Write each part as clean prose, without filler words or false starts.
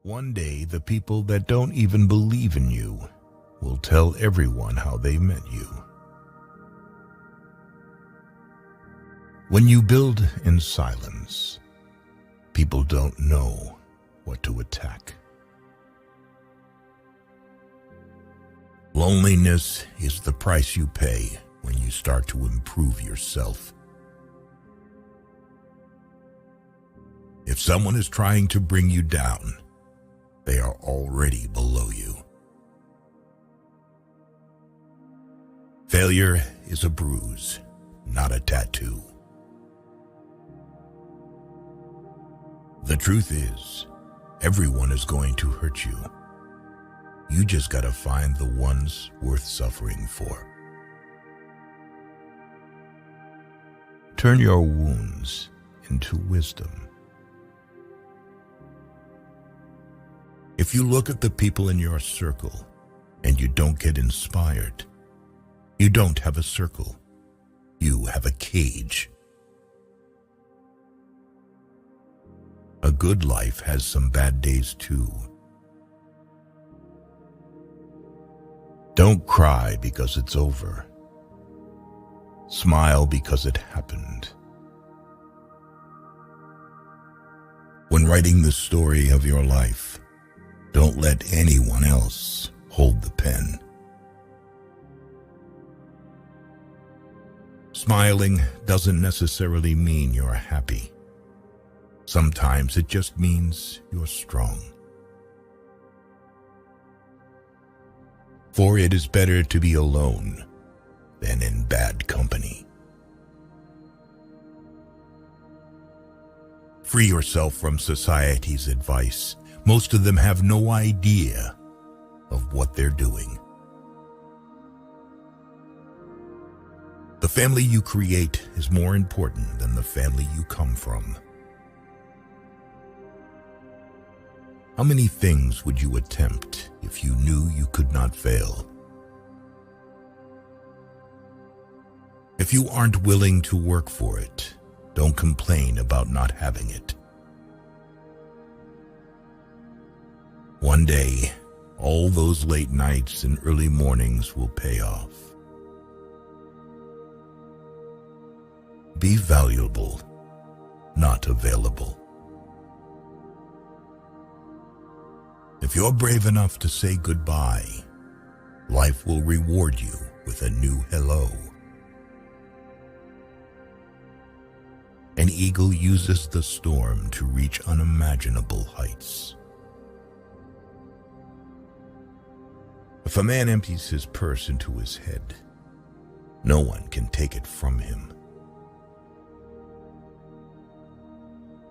One day, the people that don't even believe in you will tell everyone how they met you. When you build in silence, people don't know what to attack. Loneliness is the price you pay when you start to improve yourself. If someone is trying to bring you down, they are already below you. Failure is a bruise, not a tattoo. The truth is, everyone is going to hurt you. You just gotta find the ones worth suffering for. Turn your wounds into wisdom. If you look at the people in your circle and you don't get inspired, you don't have a circle. You have a cage. A good life has some bad days too. Don't cry because it's over. Smile because it happened. When writing the story of your life, don't let anyone else hold the pen. Smiling doesn't necessarily mean you're happy. Sometimes it just means you're strong. For it is better to be alone than in bad company. Free yourself from society's advice. Most of them have no idea of what they're doing. The family you create is more important than the family you come from. How many things would you attempt if you knew you could not fail? If you aren't willing to work for it, don't complain about not having it. One day, all those late nights and early mornings will pay off. Be valuable, not available. If you're brave enough to say goodbye, life will reward you with a new hello. An eagle uses the storm to reach unimaginable heights. If a man empties his purse into his head, no one can take it from him.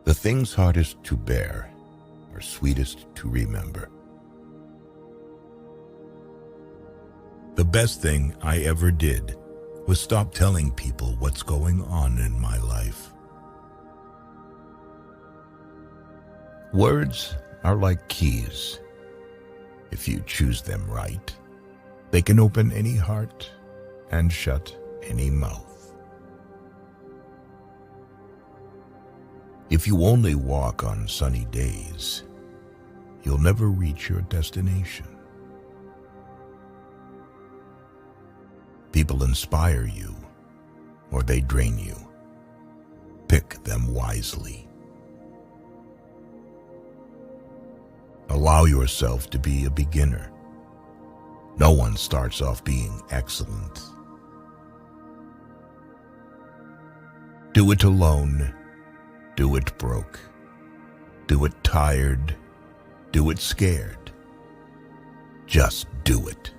The things hardest to bear are sweetest to remember. The best thing I ever did was stop telling people what's going on in my life. Words are like keys. If you choose them right, they can open any heart and shut any mouth. If you only walk on sunny days, you'll never reach your destination. People inspire you, or they drain you. Pick them wisely. Allow yourself to be a beginner. No one starts off being excellent. Do it alone. Do it broke. Do it tired. Do it scared. Just do it.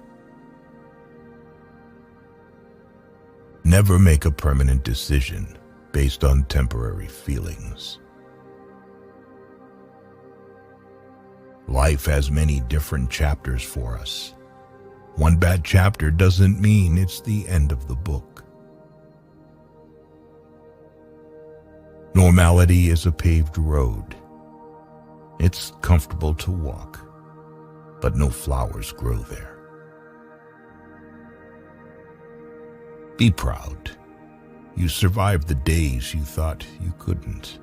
Never make a permanent decision based on temporary feelings. Life has many different chapters for us. One bad chapter doesn't mean it's the end of the book. Normality is a paved road. It's comfortable to walk, but no flowers grow there. Be proud. You survived the days you thought you couldn't.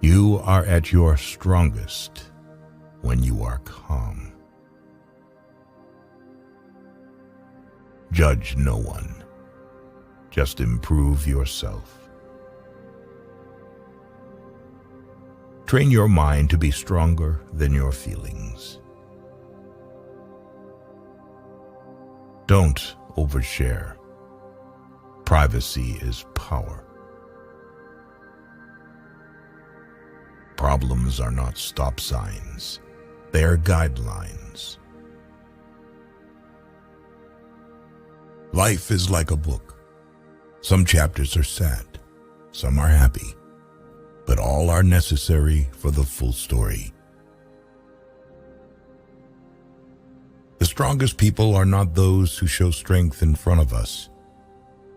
You are at your strongest when you are calm. Judge no one. Just improve yourself. Train your mind to be stronger than your feelings. Don't overshare. Privacy is power. Problems are not stop signs. They are guidelines. Life is like a book. Some chapters are sad, some are happy, but all are necessary for the full story. The strongest people are not those who show strength in front of us,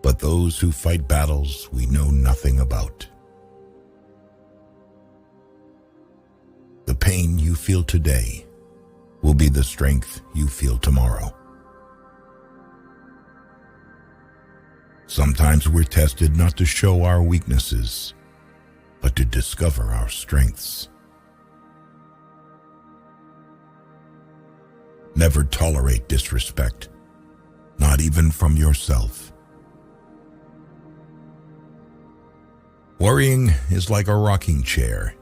but those who fight battles we know nothing about. The pain you feel today will be the strength you feel tomorrow. Sometimes we're tested not to show our weaknesses, but to discover our strengths. Never tolerate disrespect, not even from yourself. Worrying is like a rocking chair.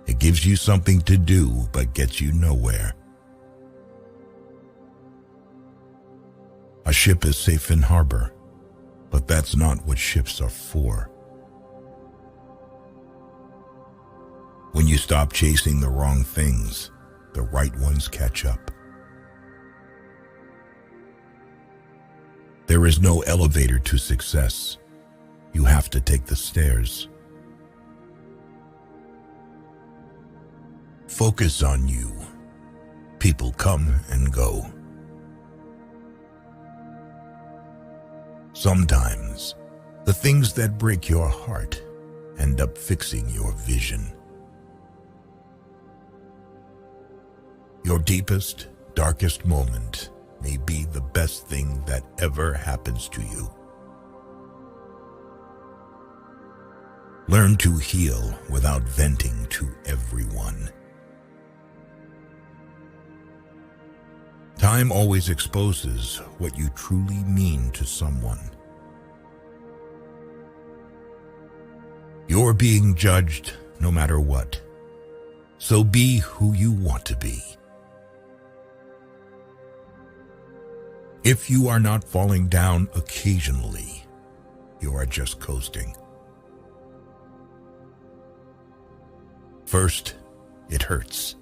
It gives you something to do, but gets you nowhere. A ship is safe in harbor, but that's not what ships are for. When you stop chasing the wrong things, the right ones catch up. There is no elevator to success. You have to take the stairs. Focus on you. People come and go. Sometimes, the things that break your heart end up fixing your vision. Your deepest, darkest moment may be the best thing that ever happens to you. Learn to heal without venting to everyone. Time always exposes what you truly mean to someone. You're being judged no matter what, so be who you want to be. If you are not falling down occasionally, you are just coasting. First, it hurts.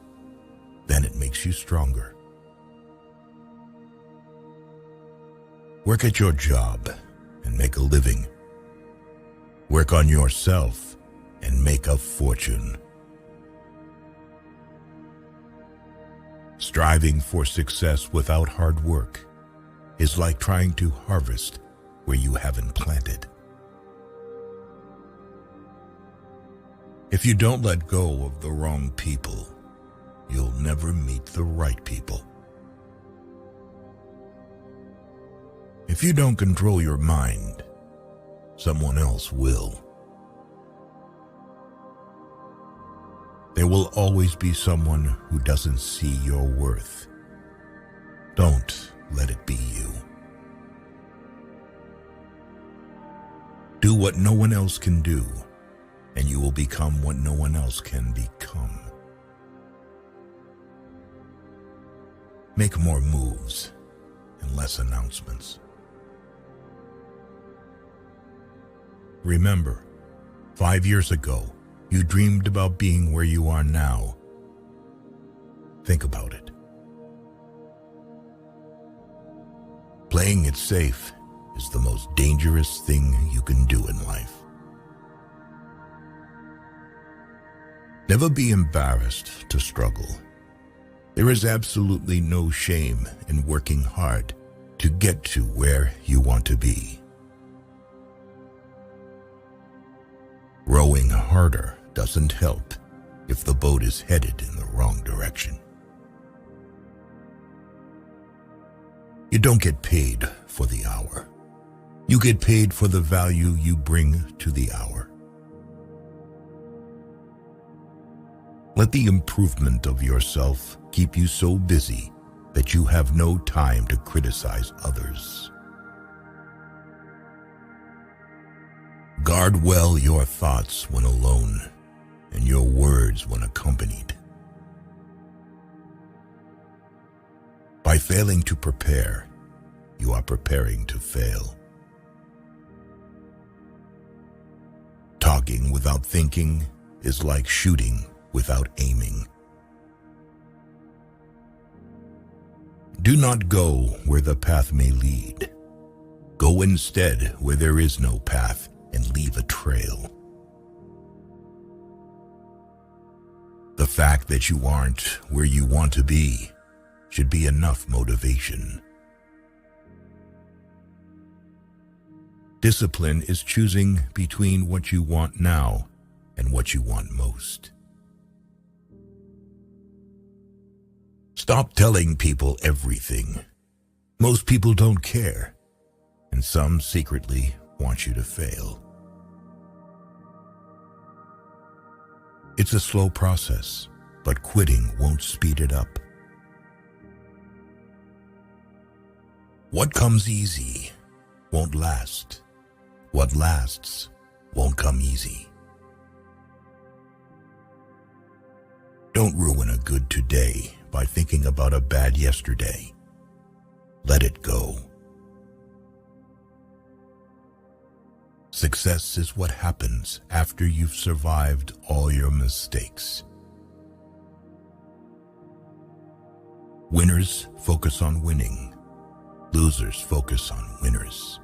Then it makes you stronger. Work at your job and make a living. Work on yourself and make a fortune. Striving for success without hard work is like trying to harvest where you haven't planted. If you don't let go of the wrong people, you'll never meet the right people. If you don't control your mind, someone else will. There will always be someone who doesn't see your worth. Don't let it be you. Do what no one else can do, and you will become what no one else can become. Make more moves and less announcements. Remember, 5 years ago, you dreamed about being where you are now. Think about it. Playing it safe is the most dangerous thing you can do in life. Never be embarrassed to struggle. There is absolutely no shame in working hard to get to where you want to be. Rowing harder doesn't help if the boat is headed in the wrong direction. You don't get paid for the hour. You get paid for the value you bring to the hour. Let the improvement of yourself keep you so busy that you have no time to criticize others. Guard well your thoughts when alone and your words when accompanied. By failing to prepare, you are preparing to fail. Talking without thinking is like shooting without aiming. Do not go where the path may lead. Go instead where there is no path and leave a trail. The fact that you aren't where you want to be should be enough motivation. Discipline is choosing between what you want now and what you want most. Stop telling people everything. Most people don't care, and some secretly want you to fail. It's a slow process, but quitting won't speed it up. What comes easy won't last. What lasts won't come easy. Don't ruin a good today by thinking about a bad yesterday. Let it go. Success is what happens after you've survived all your mistakes. Winners focus on winning. Losers focus on winners.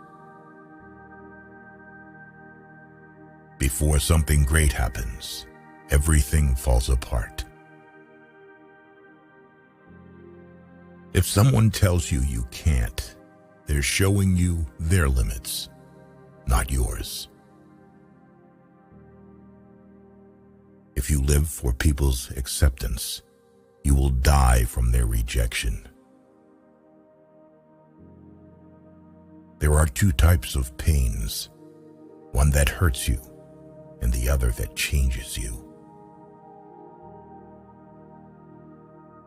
Before something great happens, everything falls apart. If someone tells you you can't, they're showing you their limits, not yours. If you live for people's acceptance, you will die from their rejection. There are two types of pains, one that hurts you and the other that changes you.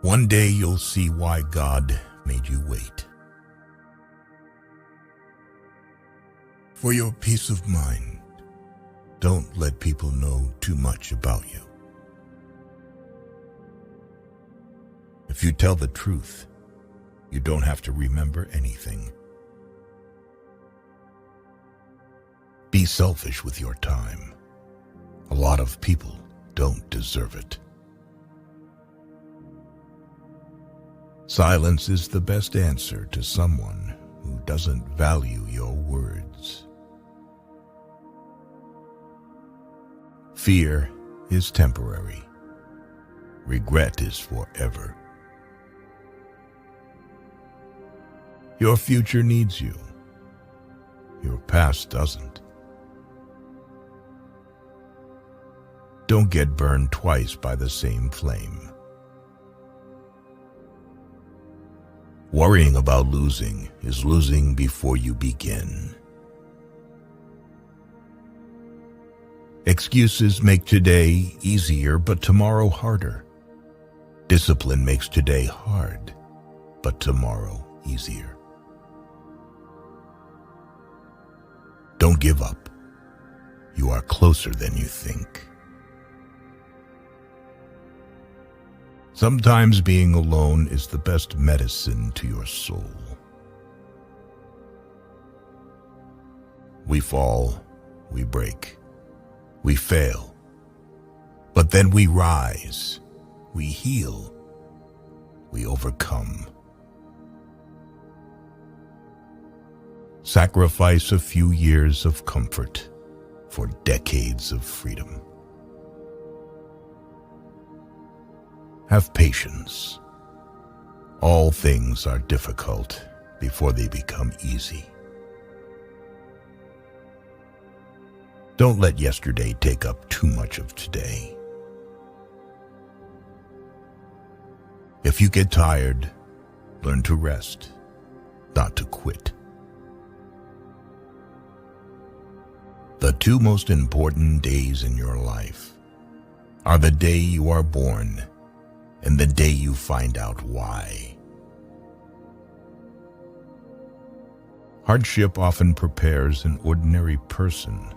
One day you'll see why God made you wait. For your peace of mind, don't let people know too much about you. If you tell the truth, you don't have to remember anything. Be selfish with your time. A lot of people don't deserve it. Silence is the best answer to someone who doesn't value your words. Fear is temporary. Regret is forever. Your future needs you. Your past doesn't. Don't get burned twice by the same flame. Worrying about losing is losing before you begin. Excuses make today easier, but tomorrow harder. Discipline makes today hard, but tomorrow easier. Don't give up. You are closer than you think. Sometimes being alone is the best medicine to your soul. We fall, we break, we fail, but then we rise, we heal, we overcome. Sacrifice a few years of comfort for decades of freedom. Have patience. All things are difficult before they become easy. Don't let yesterday take up too much of today. If you get tired, learn to rest, not to quit. The two most important days in your life are the day you are born and the day you find out why. Hardship often prepares an ordinary person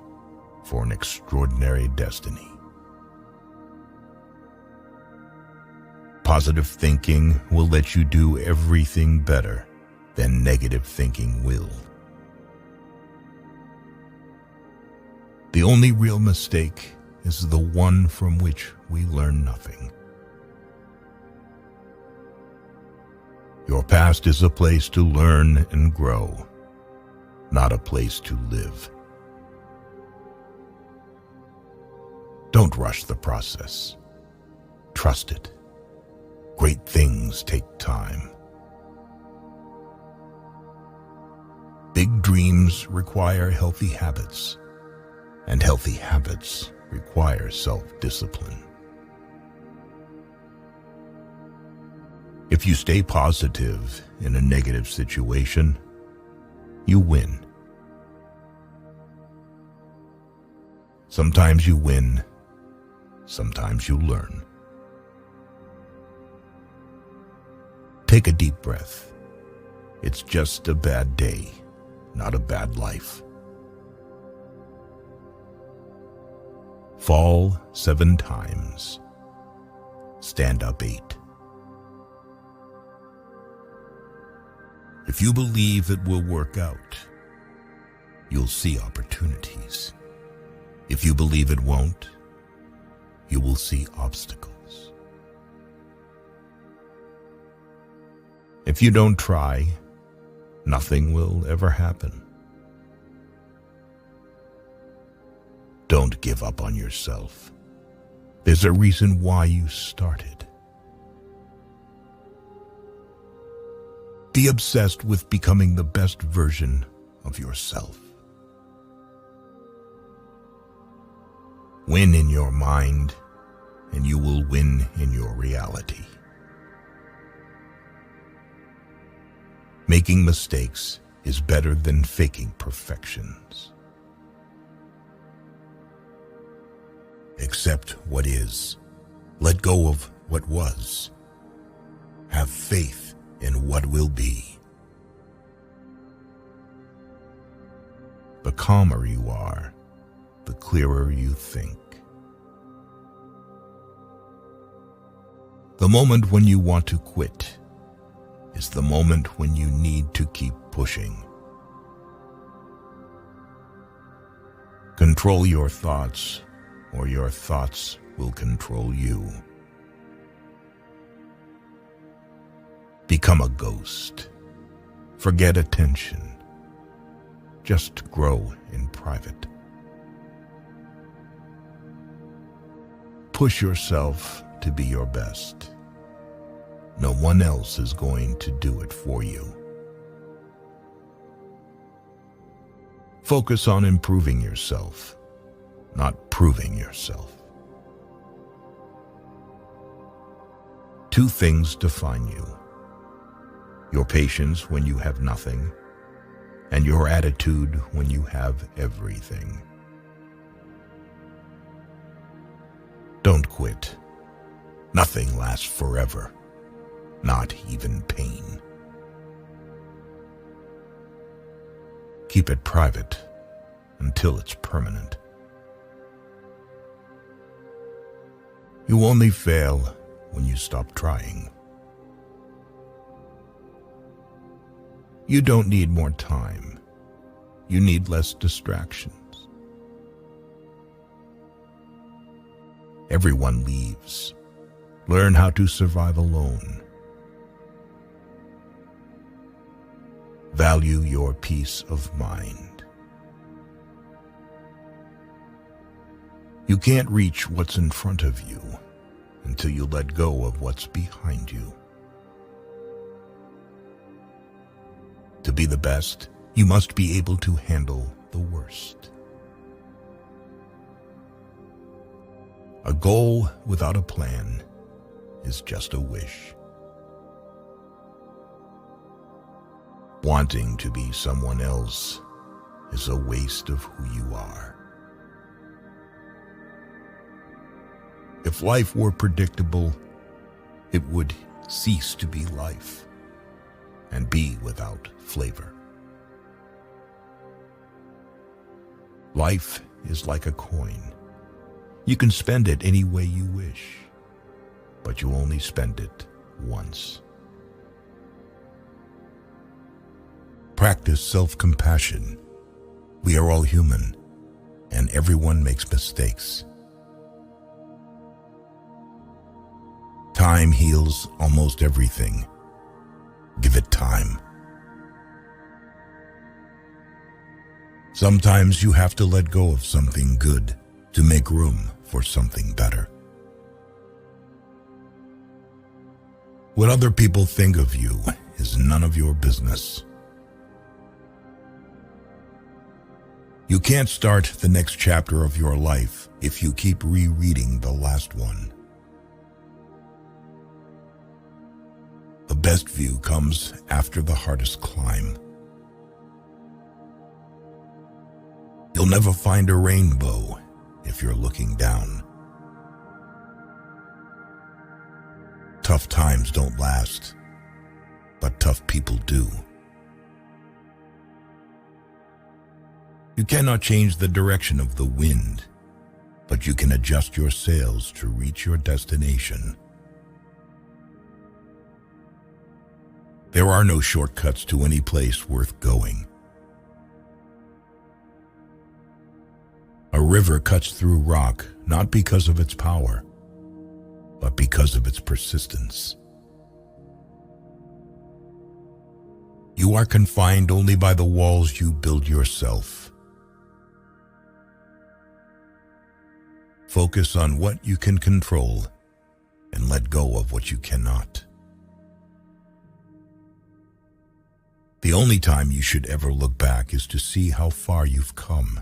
for an extraordinary destiny. Positive thinking will let you do everything better than negative thinking will. The only real mistake is the one from which we learn nothing. Your past is a place to learn and grow, not a place to live. Don't rush the process. Trust it. Great things take time. Big dreams require healthy habits, and healthy habits require self-discipline. If you stay positive in a negative situation, you win. Sometimes you win, sometimes you learn. Take a deep breath. It's just a bad day, not a bad life. Fall 7 times. Stand up 8. If you believe it will work out, you'll see opportunities. If you believe it won't, you will see obstacles. If you don't try, nothing will ever happen. Don't give up on yourself. There's a reason why you started. Be obsessed with becoming the best version of yourself. Win in your mind, and you will win in your reality. Making mistakes is better than faking perfections. Accept what is. Let go of what was. Have faith in what will be. The calmer you are, the clearer you think. The moment when you want to quit is the moment when you need to keep pushing. Control your thoughts, or your thoughts will control you. Become a ghost. Forget attention. Just grow in private. Push yourself to be your best. No one else is going to do it for you. Focus on improving yourself, not proving yourself. 2 things define you: your patience when you have nothing, and your attitude when you have everything. Don't quit. Nothing lasts forever, not even pain. Keep it private until it's permanent. You only fail when you stop trying. You don't need more time. You need less distractions. Everyone leaves. Learn how to survive alone. Value your peace of mind. You can't reach what's in front of you until you let go of what's behind you. To be the best, you must be able to handle the worst. A goal without a plan is just a wish. Wanting to be someone else is a waste of who you are. If life were predictable, it would cease to be life and be without flavor. Life is like a coin. You can spend it any way you wish, but you only spend it once. Practice self-compassion. We are all human, and everyone makes mistakes. Time heals almost everything. Give it time. Sometimes you have to let go of something good to make room for something better. What other people think of you is none of your business. You can't start the next chapter of your life if you keep rereading the last one. The best view comes after the hardest climb. You'll never find a rainbow if you're looking down. Tough times don't last, but tough people do. You cannot change the direction of the wind, but you can adjust your sails to reach your destination. There are no shortcuts to any place worth going. A river cuts through rock not because of its power, but because of its persistence. You are confined only by the walls you build yourself. Focus on what you can control and let go of what you cannot. The only time you should ever look back is to see how far you've come.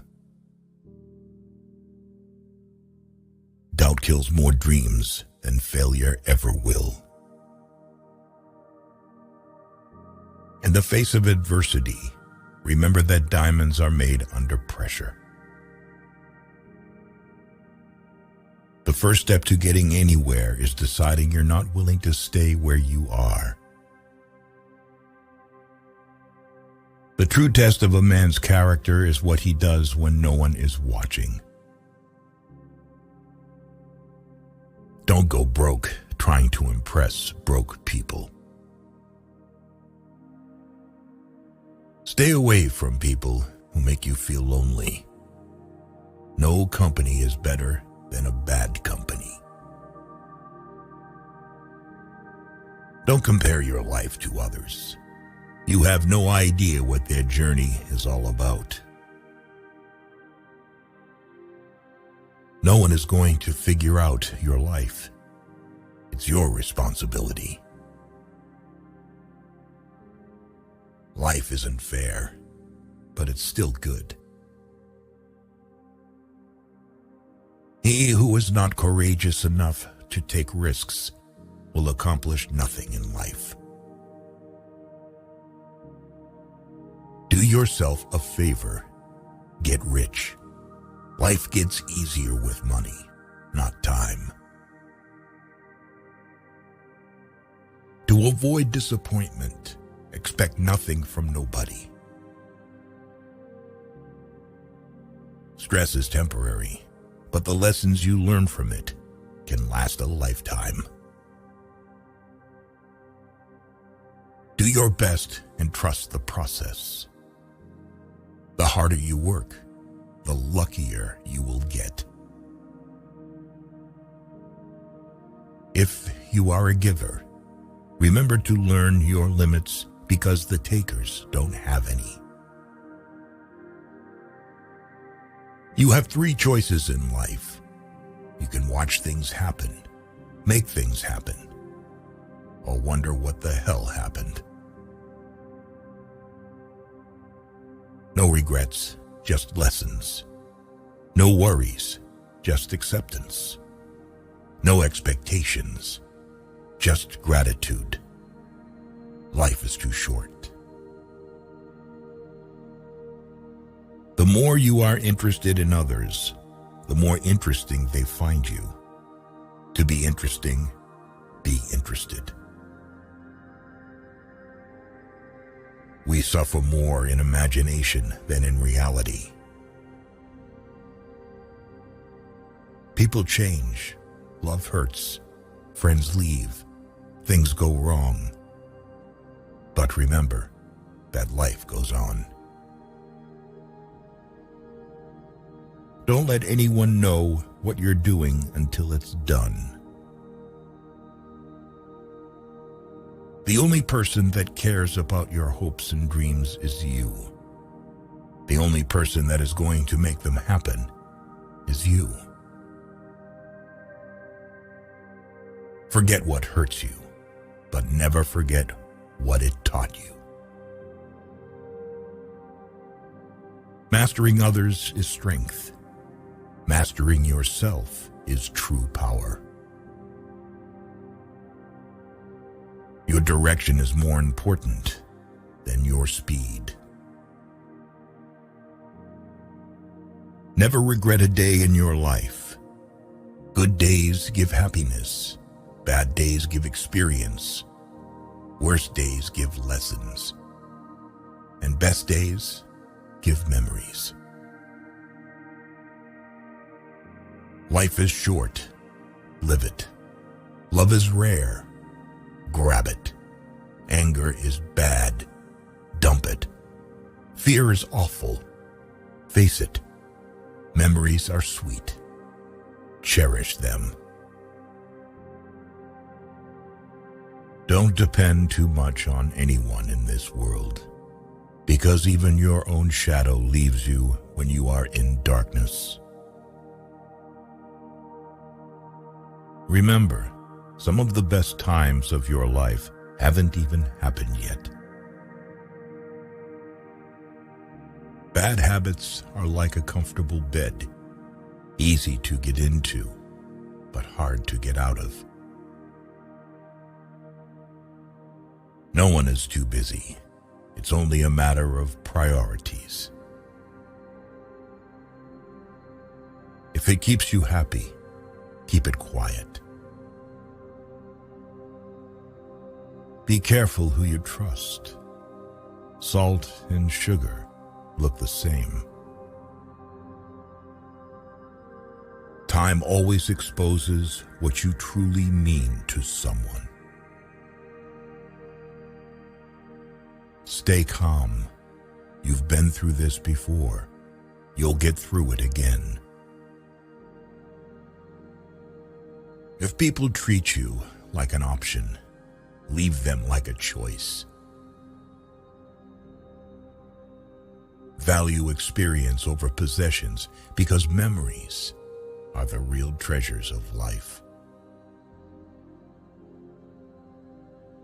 Doubt kills more dreams than failure ever will. In the face of adversity, remember that diamonds are made under pressure. The first step to getting anywhere is deciding you're not willing to stay where you are. The true test of a man's character is what he does when no one is watching. Don't go broke trying to impress broke people. Stay away from people who make you feel lonely. No company is better than a bad company. Don't compare your life to others. You have no idea what their journey is all about. No one is going to figure out your life. It's your responsibility. Life isn't fair, but it's still good. He who is not courageous enough to take risks will accomplish nothing in life. Do yourself a favor. Get rich. Life gets easier with money, not time. To avoid disappointment, expect nothing from nobody. Stress is temporary, but the lessons you learn from it can last a lifetime. Do your best and trust the process. The harder you work, the luckier you will get. If you are a giver, remember to learn your limits because the takers don't have any. You have 3 choices in life. You can watch things happen, make things happen, or wonder what the hell happened. No regrets, just lessons. No worries, just acceptance. No expectations, just gratitude. Life is too short. The more you are interested in others, the more interesting they find you. To be interesting, be interested. We suffer more in imagination than in reality. People change, love hurts, friends leave, things go wrong. But remember that life goes on. Don't let anyone know what you're doing until it's done. The only person that cares about your hopes and dreams is you. The only person that is going to make them happen is you. Forget what hurts you, but never forget what it taught you. Mastering others is strength. Mastering yourself is true power. Your direction is more important than your speed. Never regret a day in your life. Good days give happiness. Bad days give experience. Worst days give lessons. And best days give memories. Life is short. Live it. Love is rare. Grab it. Anger is bad. Dump it. Fear is awful. Face it. Memories are sweet. Cherish them. Don't depend too much on anyone in this world, because even your own shadow leaves you when you are in darkness. Remember, some of the best times of your life haven't even happened yet. Bad habits are like a comfortable bed, easy to get into, but hard to get out of. No one is too busy. It's only a matter of priorities. If it keeps you happy, keep it quiet. Be careful who you trust. Salt and sugar look the same. Time always exposes what you truly mean to someone. Stay calm. You've been through this before. You'll get through it again. If people treat you like an option, leave them like a choice. Value experience over possessions, because memories are the real treasures of life.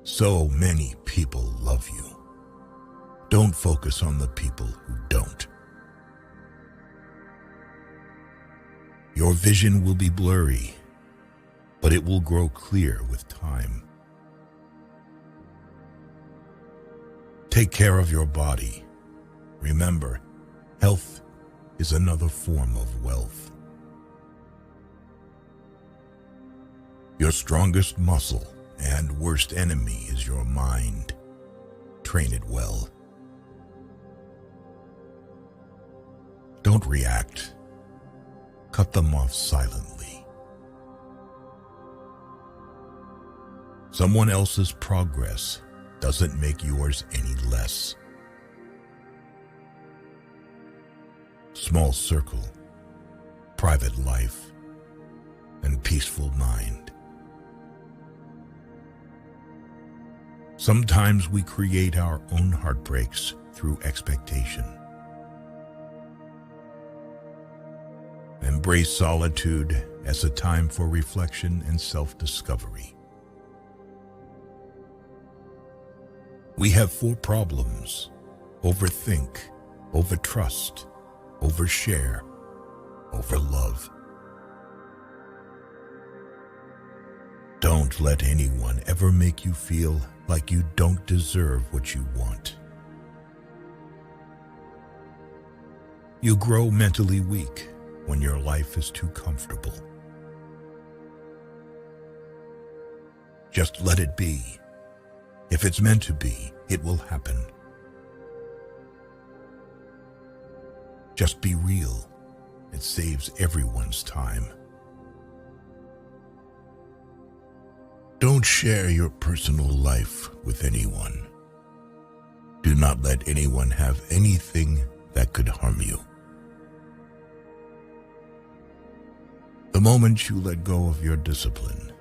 So many people love you. Don't focus on the people who don't. Your vision will be blurry, but it will grow clear with time. Take care of your body. Remember, health is another form of wealth. Your strongest muscle and worst enemy is your mind. Train it well. Don't react. Cut them off silently. Someone else's progress doesn't make yours any less. Small circle, private life, and peaceful mind. Sometimes we create our own heartbreaks through expectation. Embrace solitude as a time for reflection and self-discovery. We have 4 problems: overthink, overtrust, overshare, overlove. Don't let anyone ever make you feel like you don't deserve what you want. You grow mentally weak when your life is too comfortable. Just let it be. If it's meant to be, it will happen. Just be real. It saves everyone's time. Don't share your personal life with anyone. Do not let anyone have anything that could harm you. The moment you let go of your discipline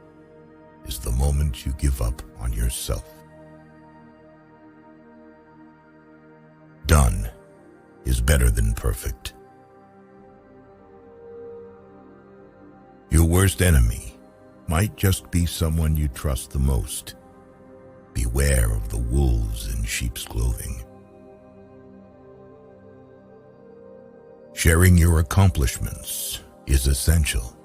is the moment you give up on yourself. Done is better than perfect. Your worst enemy might just be someone you trust the most. Beware of the wolves in sheep's clothing. Sharing your accomplishments is essential,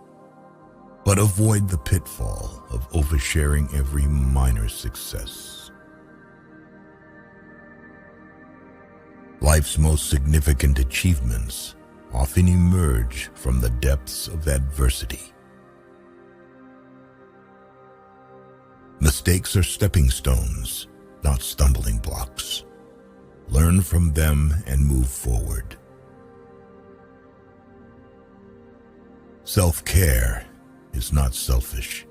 but avoid the pitfall of oversharing every minor success. Life's most significant achievements often emerge from the depths of adversity. Mistakes are stepping stones, not stumbling blocks. Learn from them and move forward. Self-care is not selfish.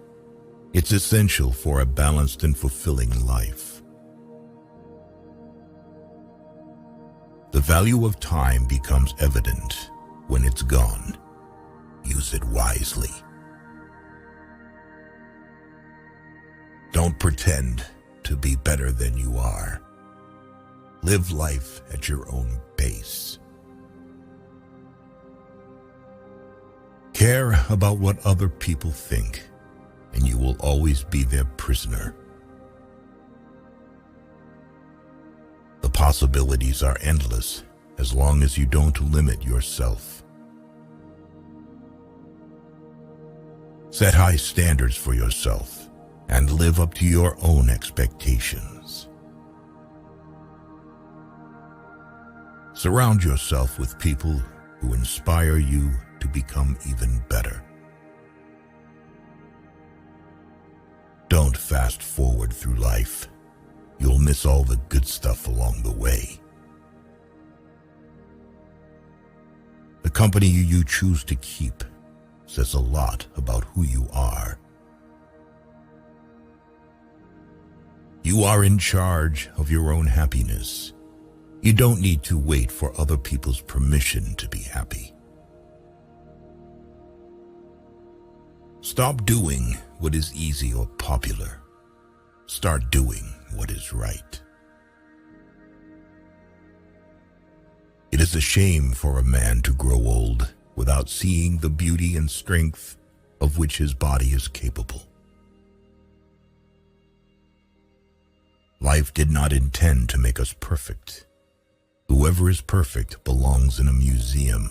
It's essential for a balanced and fulfilling life. The value of time becomes evident when it's gone. Use it wisely. Don't pretend to be better than you are. Live life at your own pace. Care about what other people think, and you will always be their prisoner. The possibilities are endless as long as you don't limit yourself. Set high standards for yourself and live up to your own expectations. Surround yourself with people who inspire you to become even better. Don't fast forward through life. You'll miss all the good stuff along the way. The company you choose to keep says a lot about who you are. You are in charge of your own happiness. You don't need to wait for other people's permission to be happy. Stop doing what is easy or popular. Start doing what is right. It is a shame for a man to grow old without seeing the beauty and strength of which his body is capable. Life did not intend to make us perfect. Whoever is perfect belongs in a museum.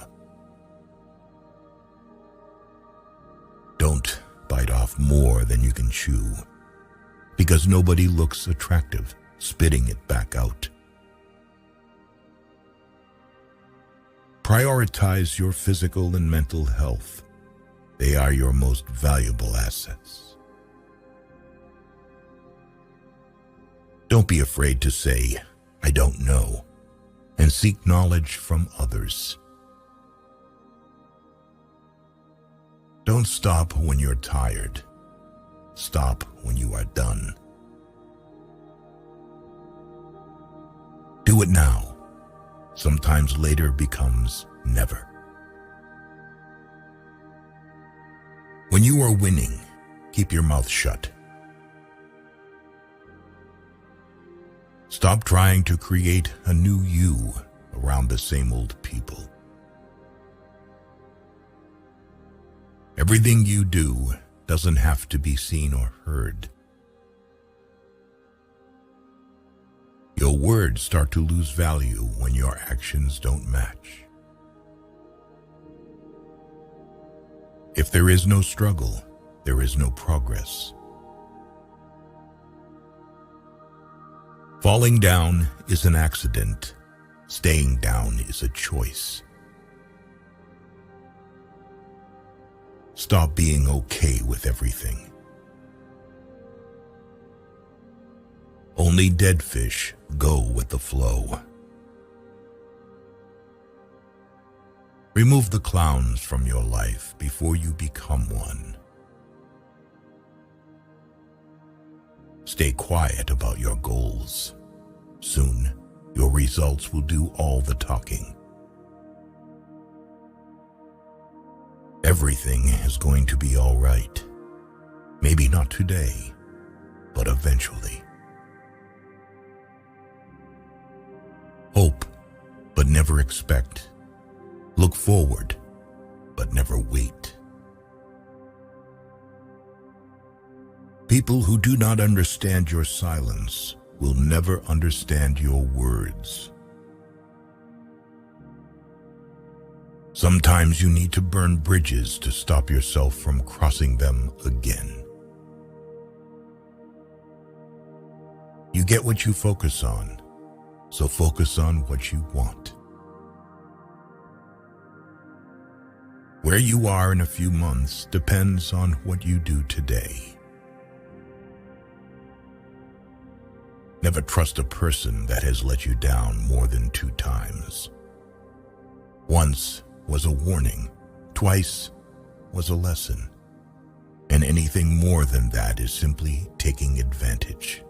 Don't bite off more than you can chew, because nobody looks attractive spitting it back out. Prioritize your physical and mental health. They are your most valuable assets. Don't be afraid to say, "I don't know," and seek knowledge from others. Don't stop when you're tired. Stop when you are done. Do it now. Sometimes later becomes never. When you are winning, keep your mouth shut. Stop trying to create a new you around the same old people. Everything you do doesn't have to be seen or heard. Your words start to lose value when your actions don't match. If there is no struggle, there is no progress. Falling down is an accident. Staying down is a choice. Stop being okay with everything. Only dead fish go with the flow. Remove the clowns from your life before you become one. Stay quiet about your goals. Soon, your results will do all the talking. Everything is going to be all right. Maybe not today, but eventually. Hope, but never expect. Look forward, but never wait. People who do not understand your silence will never understand your words. Sometimes you need to burn bridges to stop yourself from crossing them again. You get what you focus on, so focus on what you want. Where you are in a few months depends on what you do today. Never trust a person that has let you down more than 2 times. Once was a warning, twice was a lesson, and anything more than that is simply taking advantage.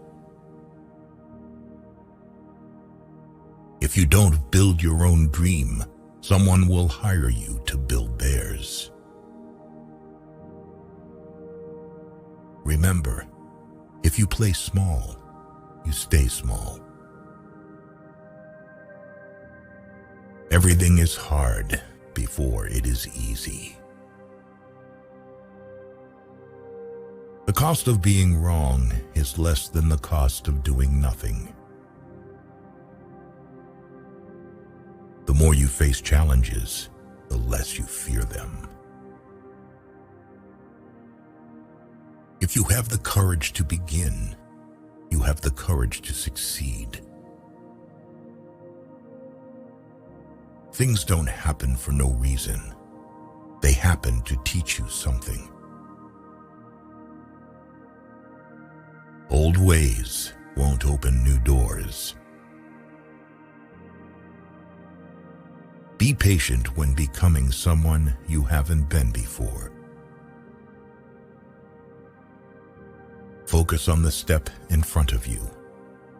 If you don't build your own dream, someone will hire you to build theirs. Remember, if you play small, you stay small. Everything is hard before it is easy. The cost of being wrong is less than the cost of doing nothing. The more you face challenges, the less you fear them. If you have the courage to begin, you have the courage to succeed. Things don't happen for no reason. They happen to teach you something. Old ways won't open new doors. Be patient when becoming someone you haven't been before. Focus on the step in front of you,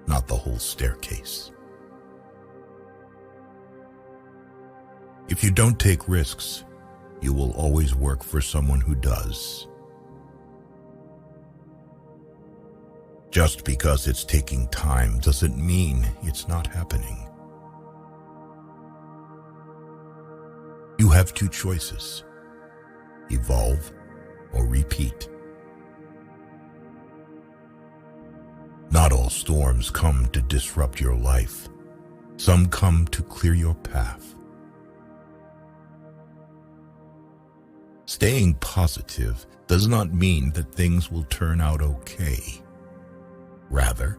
not the whole staircase. If you don't take risks, you will always work for someone who does. Just because it's taking time doesn't mean it's not happening. You have 2 choices: evolve or repeat. Not all storms come to disrupt your life. Some come to clear your path. Staying positive does not mean that things will turn out okay. Rather,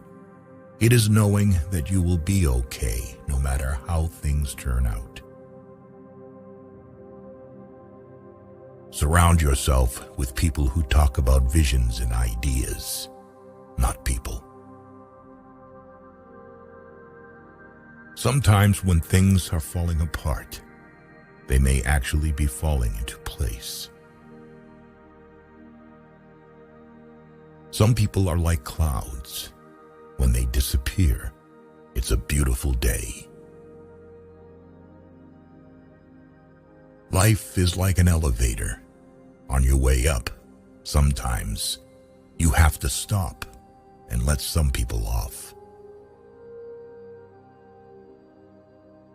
it is knowing that you will be okay no matter how things turn out. Surround yourself with people who talk about visions and ideas, not people. Sometimes when things are falling apart, they may actually be falling into place. Some people are like clouds. When they disappear, it's a beautiful day. Life is like an elevator. On your way up, sometimes you have to stop and let some people off.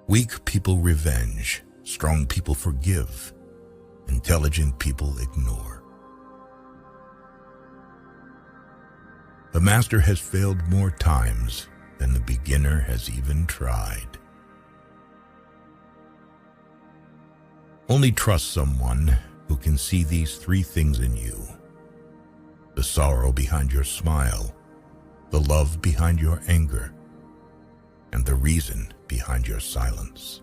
Weak people revenge, strong people forgive, intelligent people ignore. The master has failed more times than the beginner has even tried. Only trust someone who can see these 3 things in you: the sorrow behind your smile, the love behind your anger, and the reason behind your silence.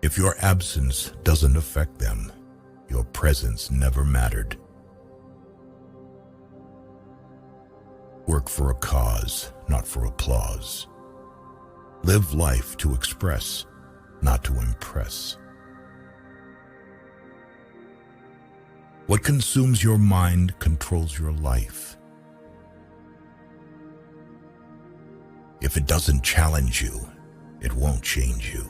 If your absence doesn't affect them, your presence never mattered. Work for a cause, not for applause. Live life to express, not to impress. What consumes your mind controls your life. If it doesn't challenge you, it won't change you.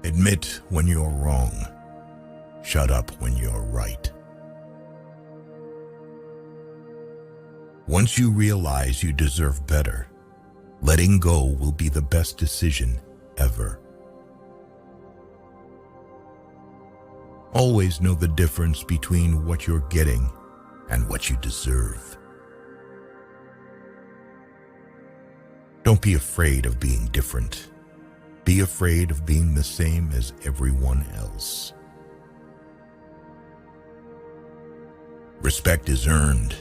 Admit when you're wrong. Shut up when you're right. Once you realize you deserve better, letting go will be the best decision ever. Always know the difference between what you're getting and what you deserve. Don't be afraid of being different. Be afraid of being the same as everyone else. Respect is earned.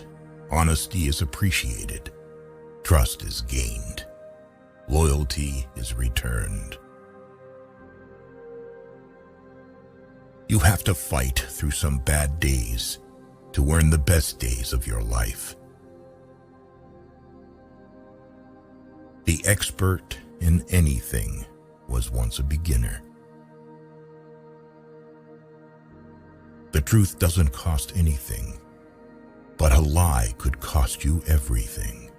Honesty is appreciated. Trust is gained. Loyalty is returned. You have to fight through some bad days to earn the best days of your life. The expert in anything was once a beginner. The truth doesn't cost anything, but a lie could cost you everything.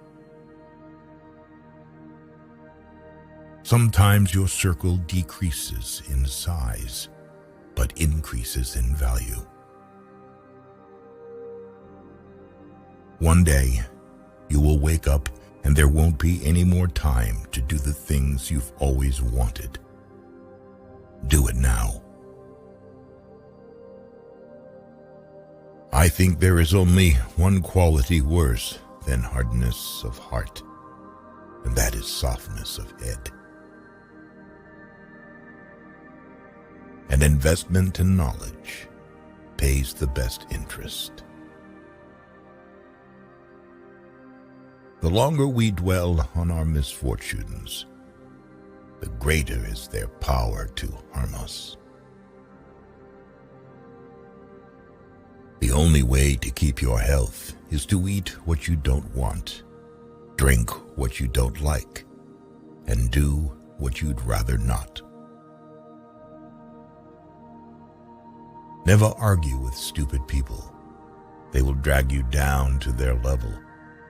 Sometimes your circle decreases in size, but increases in value. One day, you will wake up and there won't be any more time to do the things you've always wanted. Do it now. I think there is only one quality worse than hardness of heart, and that is softness of head. An investment in knowledge pays the best interest. The longer we dwell on our misfortunes, the greater is their power to harm us. The only way to keep your health is to eat what you don't want, drink what you don't like, and do what you'd rather not. Never argue with stupid people. They will drag you down to their level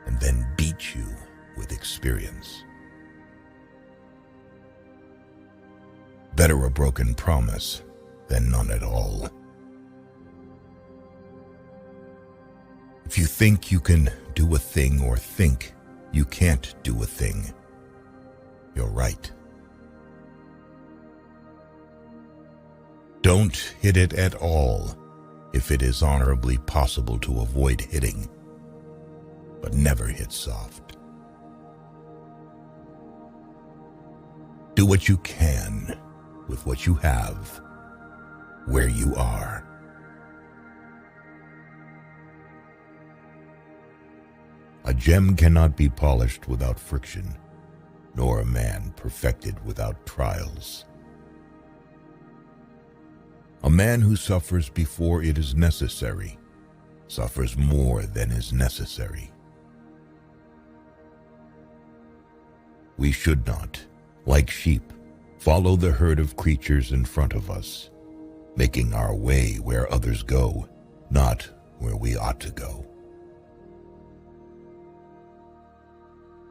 and then beat you with experience. Better a broken promise than none at all. If you think you can do a thing or think you can't do a thing, you're right. Don't hit it at all if it is honorably possible to avoid hitting, but never hit soft. Do what you can with what you have, where you are. A gem cannot be polished without friction, nor a man perfected without trials. A man who suffers before it is necessary suffers more than is necessary. We should not, like sheep, follow the herd of creatures in front of us, making our way where others go, not where we ought to go.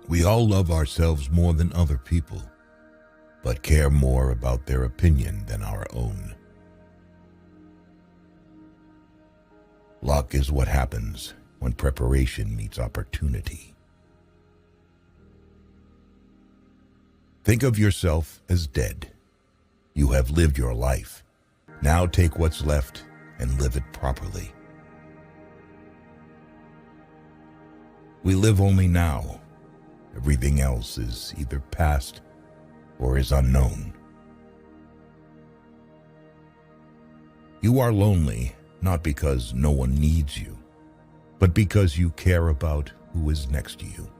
We all love ourselves more than other people, but care more about their opinion than our own. Luck is what happens when preparation meets opportunity. Think of yourself as dead. You have lived your life. Now take what's left and live it properly. We live only now. Everything else is either past or is unknown. You are lonely, not because no one needs you, but because you care about who is next to you.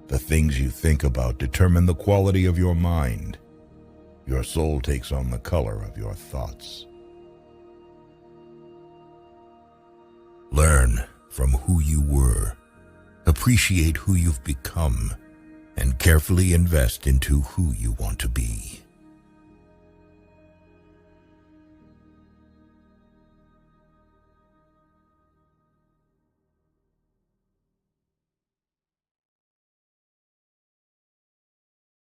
The things you think about determine the quality of your mind. Your soul takes on the color of your thoughts. Learn from who you were, appreciate who you've become, and carefully invest into who you want to be.